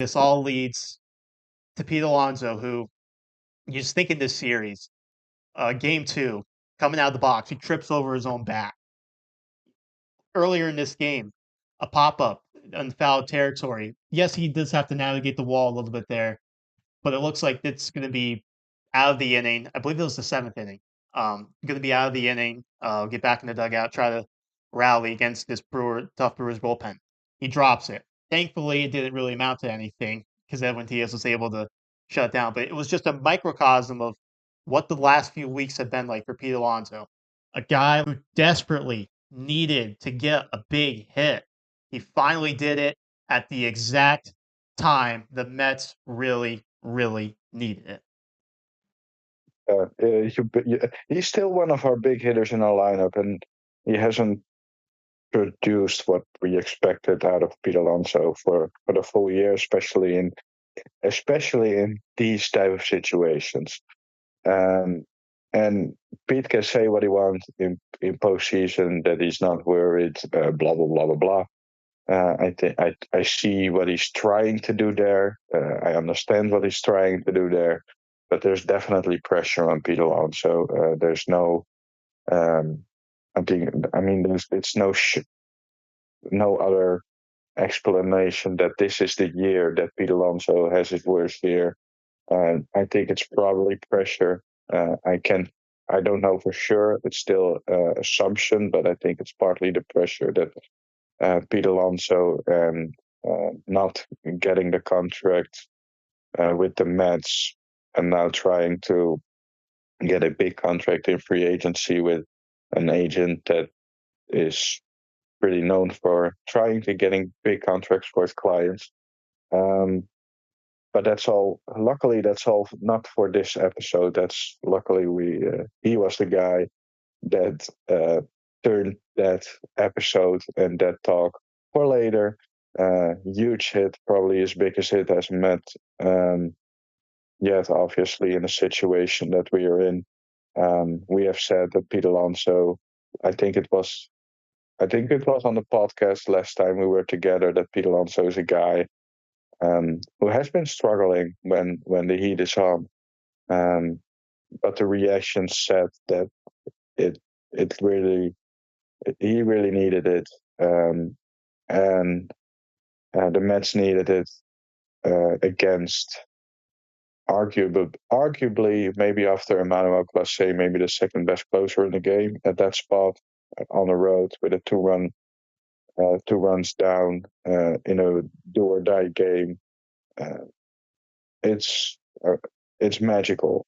This all leads to Pete Alonso, who you just think in this series, game two, coming out of the box, he trips over his own back. Earlier in this game, a pop up in foul territory. Yes, he does have to navigate the wall a little bit there, but it looks like it's going to be out of the inning. I believe it was the seventh inning. Going to be out of the inning. Get back in the dugout, try to rally against this tough Brewers bullpen. He drops it. Thankfully, it didn't really amount to anything because Edwin Diaz was able to shut it down. But it was just a microcosm of what the last few weeks have been like for Pete Alonso, a guy who desperately needed to get a big hit. He finally did it at the exact time the Mets really, really needed it. He's still one of our big hitters in our lineup, and he hasn't produced what we expected out of Pete Alonso for the full year, especially in these type of situations. Um, and Pete can say what he wants in postseason, that he's not worried, blah blah blah blah blah. I think I see what he's trying to do there. I understand what he's trying to do there, but there's definitely pressure on Pete Alonso. There's no, um, I mean, it's no other explanation that this is the year that Pete Alonso has his worst year. I think it's probably pressure. I don't know for sure. It's still assumption, but I think it's partly the pressure that Pete Alonso and not getting the contract with the Mets, and now trying to get a big contract in free agency with an agent that is pretty known for trying to getting big contracts for his clients. Um, but that's all. Luckily, that's all not for this episode. That's luckily we he was the guy that turned that episode and that talk for later. Huge hit, probably his biggest hit as Met. Yet, obviously, in the situation that we are in, we have said that Pete Alonso. I think it was. I think it was on the podcast last time we were together that Pete Alonso is a guy who has been struggling when the heat is on. Um, but the reaction said that it it really he really needed it, um, and the Mets needed it against arguably maybe after Emmanuel Clase, maybe the second best closer in the game at that spot on the road with a two runs down in a do or die game. Uh, it's uh, it's magical.